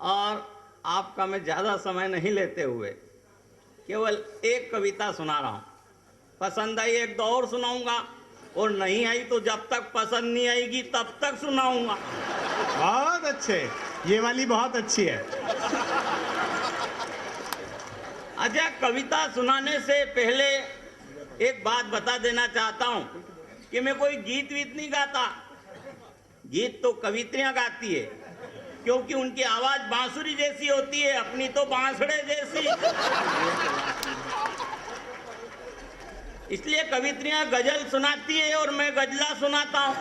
और आपका मैं ज़्यादा समय नहीं लेते हुए केवल एक कविता सुना रहा हूँ। पसंद आई एक दो और सुनाऊंगा, और नहीं आई तो जब तक पसंद नहीं आएगी तब तक सुनाऊंगा। बहुत अच्छे, ये वाली बहुत अच्छी है। अच्छा, कविता सुनाने से पहले एक बात बता देना चाहता हूँ कि मैं कोई गीत वीत नहीं गाता। गीत तो कवित्रियां गाती है, क्योंकि उनकी आवाज बांसुरी जैसी होती है, अपनी तो बांसुड़े जैसी। इसलिए कवित्रियां गजल सुनाती है और मैं गजला सुनाता हूं।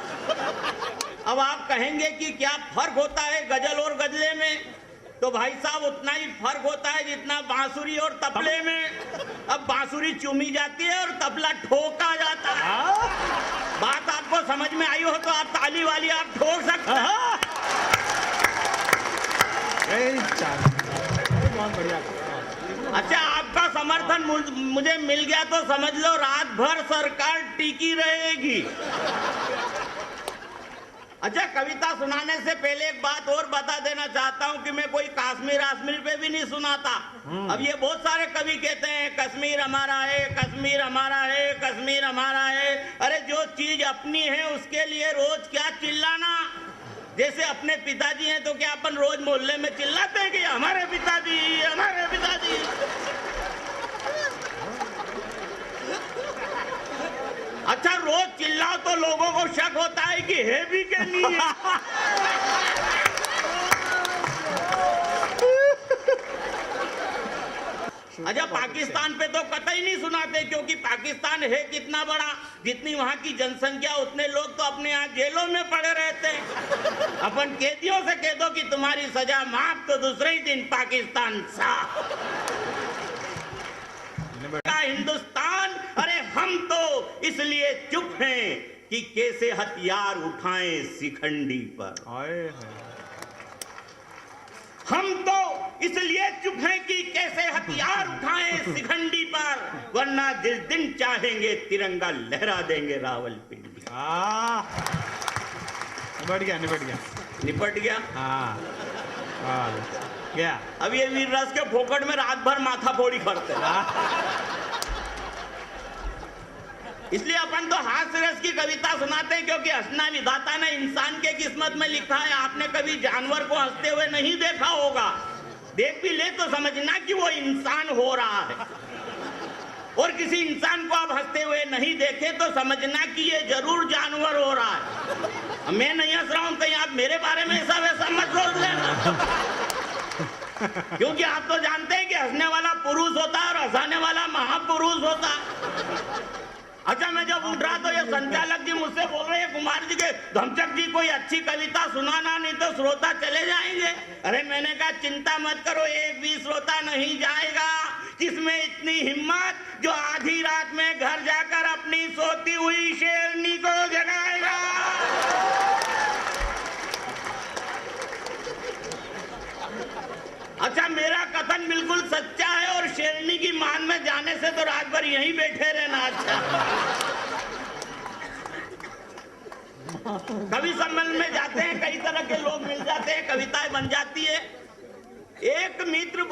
अब आप कहेंगे कि क्या फर्क होता है गजल और गजले में, तो भाई साहब उतना ही फर्क होता है जितना बांसुरी और तबले में। अब बांसुरी चूमी जाती है और तबला ठोका जाता है। बात आपको समझ में आई हो तो आप ताली वाली आप ठोक सकते हैं। बहुत बढ़िया। अच्छा, आपका समर्थन मुझे मिल गया तो समझ लो रात भर सरकार टिकी रहेगी। अच्छा, कविता सुनाने से पहले एक बात और बता देना चाहता हूं कि मैं कोई कश्मीर पे भी नहीं सुनाता। अब ये बहुत सारे कवि कहते हैं कश्मीर हमारा है, कश्मीर हमारा है, कश्मीर हमारा है। अरे जो चीज अपनी है उसके लिए रोज क्या चिल्लाना। जैसे अपने पिताजी हैं तो क्या अपन रोज मोहल्ले में चिल्लाते हैं कि हमारे पिताजी, हमारे पिताजी। अच्छा, रोज चिल्लाओ तो लोगों को शक होता है कि है भी कि नहीं है। अच्छा, पाकिस्तान पे तो कतई नहीं सुनाते, क्योंकि पाकिस्तान है कितना बड़ा, जितनी वहां की जनसंख्या उतने लोग तो अपने यहाँ जेलों में पड़े रहते हैं। अपन कैदियों से कह दो कि तुम्हारी सजा माफ, तो दूसरे ही दिन पाकिस्तान साफ। हिंदुस्तान, अरे हम तो इसलिए चुप हैं कि कैसे हथियार उठाएं शिखंडी पर। हम तो इसलिए चुप हैं कि कैसे हथियार उठाएं शिखंडी पर, वरना जिस दिन चाहेंगे तिरंगा लहरा देंगे रावलपिंडी। निपट गया, निपट गया, निपट गया। गया। अब ये वीर रस के फोकट में रात भर माथा फोड़ी करते हैं। इसलिए अपन तो हास्य रस की कविता सुनाते हैं, क्योंकि हंसना विधाता ने इंसान के किस्मत में लिखा है। आपने कभी जानवर को हंसते हुए नहीं देखा होगा, देख भी ले तो समझना कि वो इंसान हो रहा है। और किसी इंसान को आप हंसते हुए नहीं देखे तो समझना कि ये जरूर जानवर हो रहा है। मैं नहीं हंस रहा हूं, कहीं आप मेरे बारे में ऐसा वैसा मत सोच लेना। क्योंकि आप तो जानते हैं कि हंसने वाला पुरुष होता है और हंसाने वाला महापुरुष होता है। अच्छा, मैं जब उठ रहा तो ये संचालक जी मुझसे बोल रहे हैं कुमार जी के धमचक जी कोई अच्छी कविता सुनाना, नहीं तो श्रोता चले जाएंगे। अरे मैंने कहा चिंता मत करो, एक भी श्रोता नहीं जाएगा जिसमें इतनी हिम्मत जो आधी रात में घर जाकर अपनी सोती हुई शेरनी को जगाएगा। अच्छा, मेरा कथन बिल्कुल सच्चा है और शेरनी की मान में जाने से तो रात भर यहीं बैठे रहना। अच्छा, कवि सम्मेलन में जाते हैं, कई तरह के लोग मिल जाते हैं, कविताएं बन जाती है। एक मित्र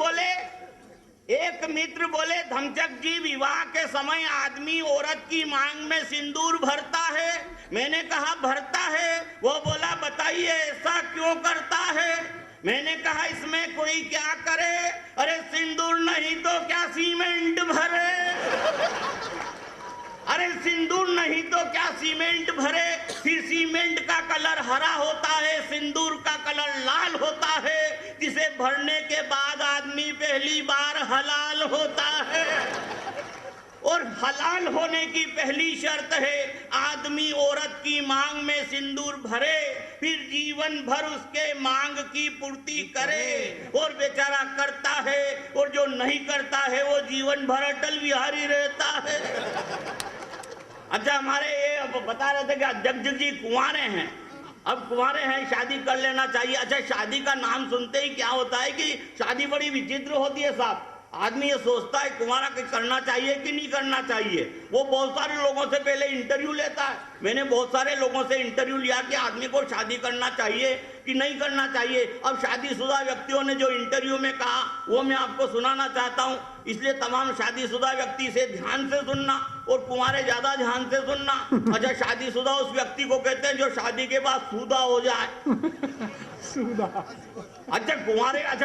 बोले धमचक जी, विवाह के समय आदमी औरत की मांग में सिंदूर भरता है। मैंने कहा भरता है? वो बोला बताइए ऐसा क्यों करता है? मैंने कहा इसमें कोई क्या करे, अरे सिंदूर नहीं तो क्या सीमेंट भरे। अरे सिंदूर नहीं तो क्या सीमेंट भरे, फिर सीमेंट का कलर हरा होता है, सिंदूर का कलर लाल होता है, जिसे भरने के बाद आदमी पहली बार हलाल होता है। और हलाल होने की पहली शर्त है आदमी औरत की मांग में सिंदूर भरे, फिर जीवन भर उसके मांग की पूर्ति करे। और बेचारा करता है, और जो नहीं करता है वो जीवन भर अटल बिहारी रहता है। अच्छा, हमारे ये बता रहे थे कि जगजग जी कुंवारे हैं। अब कुंवारे हैं, शादी कर लेना चाहिए। अच्छा, शादी का नाम सुनते ही क्या होता है कि शादी बड़ी विचित्र होती है साहब। आदमी ये सोचता है कुंवारा करना चाहिए कि नहीं करना चाहिए। वो बहुत सारे लोगों से पहले इंटरव्यू लेता है। मैंने बहुत सारे लोगों से इंटरव्यू लिया कि आदमी को शादी करना चाहिए, कि नहीं करना चाहिए। अब शादीशुदा व्यक्तियों ने जो इंटरव्यू में कहा वो मैं आपको सुनाना चाहता हूँ, इसलिए तमाम शादीशुदा व्यक्ति से ध्यान से सुनना और कुंवारे ज्यादा ध्यान से सुनना। अच्छा, शादीशुदा उस व्यक्ति को कहते हैं जो शादी के बाद सूदा हो जाए। अच्छा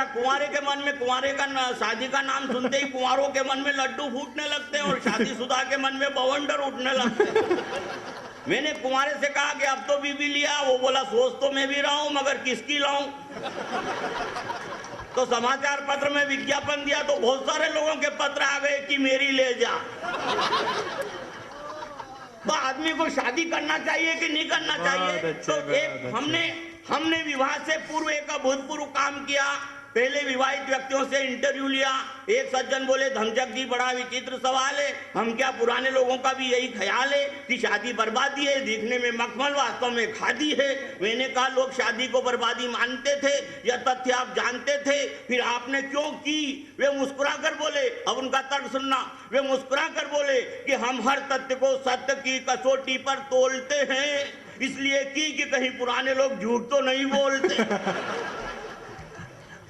कुंवारे के मन में कुंवारे का शादी का नाम सुनते ही कुंवारों के मन में लड्डू फूटने लगते हैं और शादीशुदा के मन में बवंडर उठने लगते हैं। मैंने कुंवारे से कहा कि अब तो बीवी लिया, वो बोला सोच तो मैं भी रहा हूं मगर किसकी लाऊं। तो समाचार पत्र में विज्ञापन दिया तो बहुत सारे लोगों के पत्र आ गए कि मेरी ले जा। तो आदमी को शादी करना चाहिए कि नहीं करना चाहिए? तो एक हमने विवाह से पूर्व एक अभूतपूर्व काम किया। पहले विवाहित व्यक्तियों से इंटरव्यू लिया। एक सज्जन बोले, धनचक जी बड़ा विचित्र सवाल है, हम क्या पुराने लोगों का भी यही ख्याल है कि शादी बर्बादी है, दिखने में मखमल वास्तव में खादी है? मैंने कहा लोग शादी को बर्बादी मानते थे, यह तथ्य आप जानते थे, फिर आपने क्यों की? वे मुस्कुरा कर बोले, अब उनका तर्क सुनना, वे मुस्कुरा कर बोले कि हम हर तथ्य को सत्य की कसौटी पर तोलते हैं, इसलिए की कि कहीं पुराने लोग झूठ तो नहीं बोलते।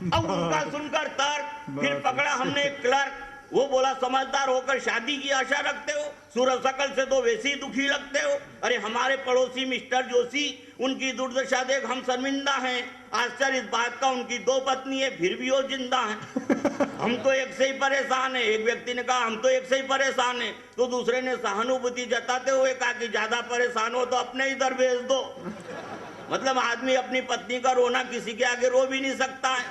अब उनका सुनकर तर्क फिर पकड़ा हमने एक क्लर्क। वो बोला, समझदार होकर शादी की आशा रखते हो, सूरत शकल से तो वैसे ही दुखी लगते हो। अरे हमारे पड़ोसी मिस्टर जोशी, उनकी दुर्दशा देख हम शर्मिंदा हैं। आश्चर्य इस बात का उनकी 2 पत्नी है फिर भी वो जिंदा हैं। हम तो एक से ही परेशान है। एक व्यक्ति ने कहा हम तो एक से ही परेशान है, तो दूसरे ने सहानुभूति जताते हुए कहा कि ज्यादा परेशान हो तो अपने इधर भेज दो। मतलब आदमी अपनी पत्नी का रोना किसी के आगे रो भी नहीं सकता है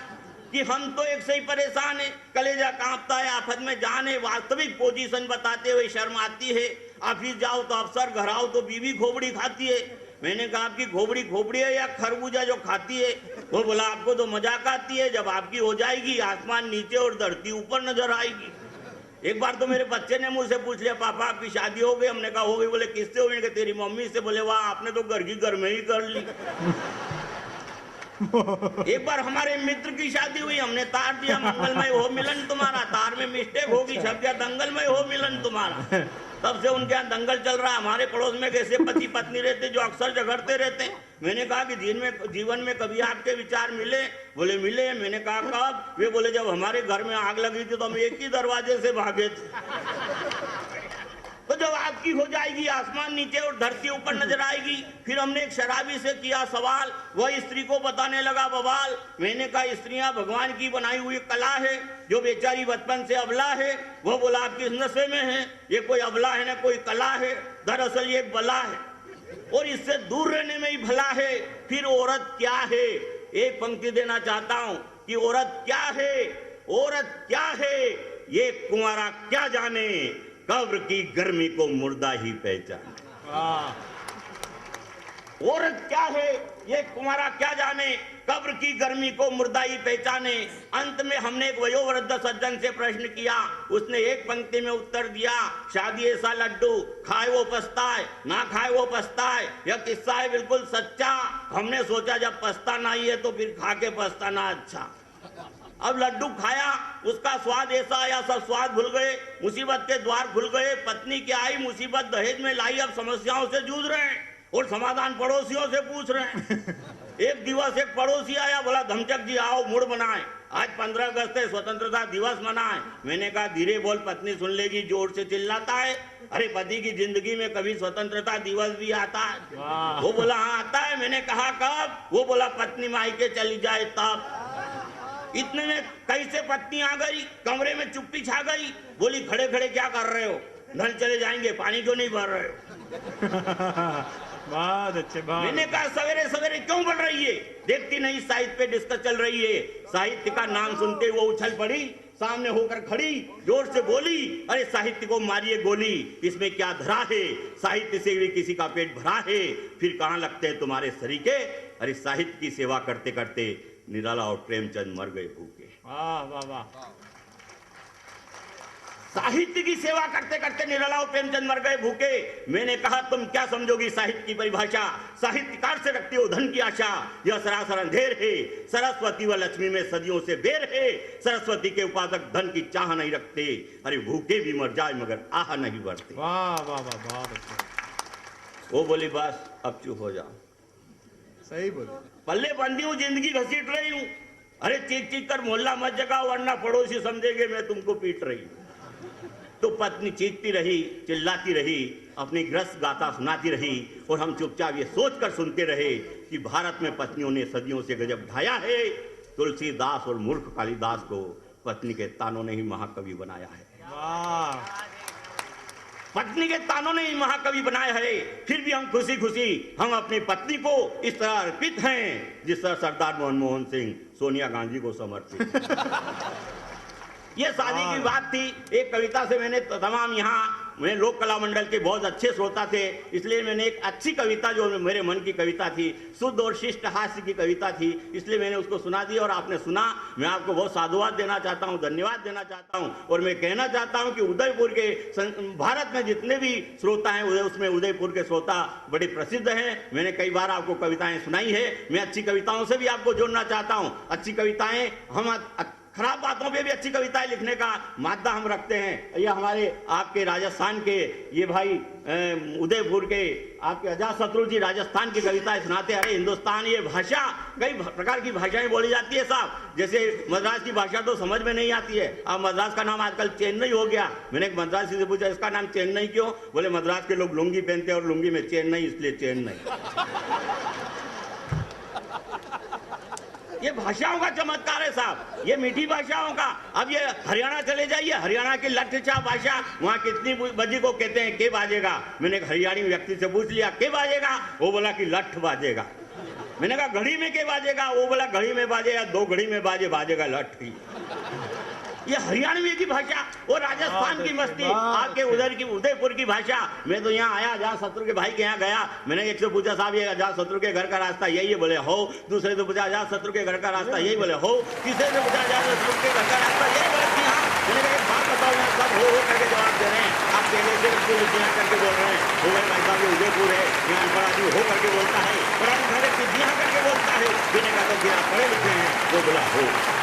कि हम तो एक से ही परेशान है, कलेजा कांपता है, आफत में जान है। वास्तविक पोजीशन बताते हुए शर्म आती है। ऑफिस जाओ तो अफसर, घर आओ तो बीवी खोपड़ी खाती है। मैंने कहा आपकी खोपड़ी है या खरबूजा जो खाती है? वो बोला आपको तो मजाक आती है, जब आपकी हो जाएगी आसमान नीचे और धरती ऊपर नजर आएगी। एक बार तो मेरे बच्चे ने मुझसे पूछ लिया, पापा आपकी शादी हो गई? हमने कहा हो गई। बोले किससे हो गई? तेरी मम्मी से। बोले वाह, आपने तो घर की घर में ही कर ली। एक बार हमारे मित्र की शादी हुई, हमने तार दिया मंगलमय हो मिलन तुम्हारा, तार में मिस्टेक होगी, छप गया दंगलमय हो मिलन तुम्हारा। तब से उनके यहाँ दंगल चल रहा है। हमारे पड़ोस में कैसे पति पत्नी रहते जो अक्सर झगड़ते रहते। मैंने कहा कि जीवन में कभी आपके विचार मिले? बोले मिले। मैंने कहा कब? वे बोले जब हमारे घर में आग लगी थी तो हम एक ही दरवाजे से भागे थे। तो जब आपकी हो जाएगी आसमान नीचे और धरती ऊपर नजर आएगी। फिर हमने एक शराबी से किया सवाल, वह स्त्री को बताने लगा बवाल। मैंने कहा स्त्रियां भगवान की बनाई हुई कला है, जो बेचारी बचपन से अबला है। वो बोला आप किस नशे में है? ये कोई अबला है ना कोई कला है, दरअसल ये बला है और इससे दूर रहने में ही भला है। फिर औरत क्या है? एक पंक्ति देना चाहता हूँ कि औरत क्या है, औरत क्या है ये कुंवारा क्या जाने, कब्र की गर्मी को मुर्दा ही पहचाने। औरत क्या है ये कुंवारा क्या जाने, कब्र की गर्मी को मुर्दा ही पहचाने। अंत में हमने एक वयोवृद्ध सज्जन से प्रश्न किया, उसने एक पंक्ति में उत्तर दिया, शादी ऐसा लड्डू, खाए वो पछताए, ना खाए वो पछताए। यह किस्सा है बिल्कुल सच्चा। हमने सोचा जब पछताना ही है तो फिर खा के पछताना अच्छा। अब लड्डू खाया, उसका स्वाद ऐसा आया सब स्वाद भूल गए, मुसीबत के द्वार खुल गए। पत्नी की आई मुसीबत दहेज में लाई, अब समस्याओं से जूझ रहे हैं और समाधान पड़ोसियों से पूछ रहे हैं। एक दिवस एक पड़ोसी आया, बोला धमचक जी आओ मूड बनाए, आज 15 अगस्त है, स्वतंत्रता दिवस मनाए। मैंने कहा धीरे बोल, पत्नी सुन लेगी, जोर से चिल्लाता है। अरे पति की जिंदगी में कभी स्वतंत्रता दिवस भी आता है? वो बोला हाँ आता है। मैंने कहा कब? वो बोला पत्नी मायके चली जाए तब। इतने में कैसे पत्नी आ गई, कमरे में चुप्पी छा गई। बोली खड़े खड़े क्या कर रहे हो, नल चले जाएंगे, पानी क्यों नहीं भर रहे हो? बहुत अच्छे। मैंने कहा सवेरे सवेरे क्यों बढ़ रही है? देखती नहीं साहित्य पे डिस्कस चल रही है। साहित्य का नाम सुनते वो उछल पड़ी, सामने होकर खड़ी, जोर से बोली, अरे साहित्य को मारिए गोली, इसमें क्या धरा है? साहित्य से भी किसी का पेट भरा है, फिर कहाँ लगते हैं तुम्हारे सरीके? अरे साहित्य की सेवा करते करते निराला और प्रेमचंद मर गए भूखे। वाह वाह वाह। साहित्य की सेवा करते करते निराला और प्रेमचंद मर गए भूखे। मैंने कहा तुम क्या समझोगी साहित्य की परिभाषा? साहित्यकार से रखते हो धन की आशा, यह सरासर अंधेर है। सरस्वती व लक्ष्मी में सदियों से बेर है। सरस्वती के उपासक धन की चाह नहीं रखते, अरे भूखे भी मर जाए मगर आह नहीं बढ़ते। वाह वाह वाह, बहुत अच्छा। वो बोली बस अब चुप हो जाओ। सही बोले। पल्ले बंदी हूँ, जिंदगी घसीट रही हूँ। अरे चीख चीख कर मोहल्ला मत जगाओ वरना पड़ोसी समझेंगे मैं तुमको पीट रही हूँ। तो पत्नी चीखती रही, चिल्लाती रही, अपनी ग्रस्त गाथा सुनाती रही और हम चुपचाप ये सोचकर सुनते रहे कि भारत में पत्नियों ने सदियों से गजब ढाया है। तुलसीदास और मूर्ख कालिदास को पत्नी के तानों ने ही महाकवि बनाया है। वाह, पत्नी के तानों ने ही महाकवि बनाया है। फिर भी हम खुशी खुशी हम अपनी पत्नी को इस तरह अर्पित हैं जिस तरह सरदार मनमोहन सिंह सोनिया गांधी को समर्पित। ये शादी की बात थी। एक कविता से मैंने तमाम यहाँ मैं लोक कला मंडल के बहुत अच्छे श्रोता थे, इसलिए मैंने एक अच्छी कविता जो मेरे मन की कविता थी, शुद्ध और शिष्ट हास्य की कविता थी, इसलिए मैंने उसको सुना दी और आपने सुना। मैं आपको बहुत साधुवाद देना चाहता हूँ, धन्यवाद देना चाहता हूँ। और मैं कहना चाहता हूँ कि उदयपुर के भारत में जितने भी श्रोता हैं उसमें उदयपुर के श्रोता बड़े प्रसिद्ध हैं। मैंने कई बार आपको कविताएं सुनाई है। मैं अच्छी कविताओं से भी आपको जोड़ना चाहता हूँ। अच्छी कविताएं हम खराब बातों पे भी अच्छी कविताएं लिखने का मादा हम रखते हैं। ये हमारे आपके राजस्थान के ये भाई उदयपुर के आपके अजातशत्रु जी राजस्थान की कविताएं सुनाते हैं। अरे हिंदुस्तान ये भाषा कई प्रकार की भाषाएं बोली जाती है साहब। जैसे मद्रास की भाषा तो समझ में नहीं आती है। अब मद्रास का नाम आजकल चेन्नई हो गया। मैंने एक मद्रासी से पूछा इसका नाम चेन्नई क्यों? बोले मद्रास के लोग लुंगी पहनते हैं और लुंगी में चेन्नई इसलिए चेन्नई। ये भाषाओं का चमत्कार है साहब, ये मीठी भाषाओं का। अब ये हरियाणा चले जाइए, हरियाणा की लठ चा भाषा, वहाँ कितनी बजी को कहते हैं के बाजेगा। मैंने एक हरियाणी व्यक्ति से पूछ लिया के बाजेगा, वो बोला कि लठ बाजेगा। मैंने कहा घड़ी में के बाजेगा, वो बोला घड़ी में बाजे या 2 घड़ी में बाजे, बाजेगा लठ ही। ये हरियाणवी की भाषा और राजस्थान की मस्ती, आपके उधर की उदयपुर की भाषा। मैं तो यहाँ आया अजातशत्रु के भाई के यहाँ गया, मैंने एक से पूछा साहब ये अजातशत्रु के घर का रास्ता यही है? बोले हो। दूसरे से पूछा अजातशत्रु के घर का रास्ता यही? बोले हो। तीसरे से पूछा अजातशत्रु के घर का रास्ता यही? बोले कि हाँ। मैंने कहा एक बात बताओ, यहाँ सब हो करके जवाब दे रहे हैं, आप पहले से सिद्धियाँ करके बोल रहे हैं। वो भाई भाई साहब ये उदयपुर है, यहाँ अनपढ़ आदमी हो करके बोलता है, पढ़ा लिखा सिद्धियाँ करके बोलता है। मैंने कहा तो बिना पढ़े लिखे हैं, वो बोला हो।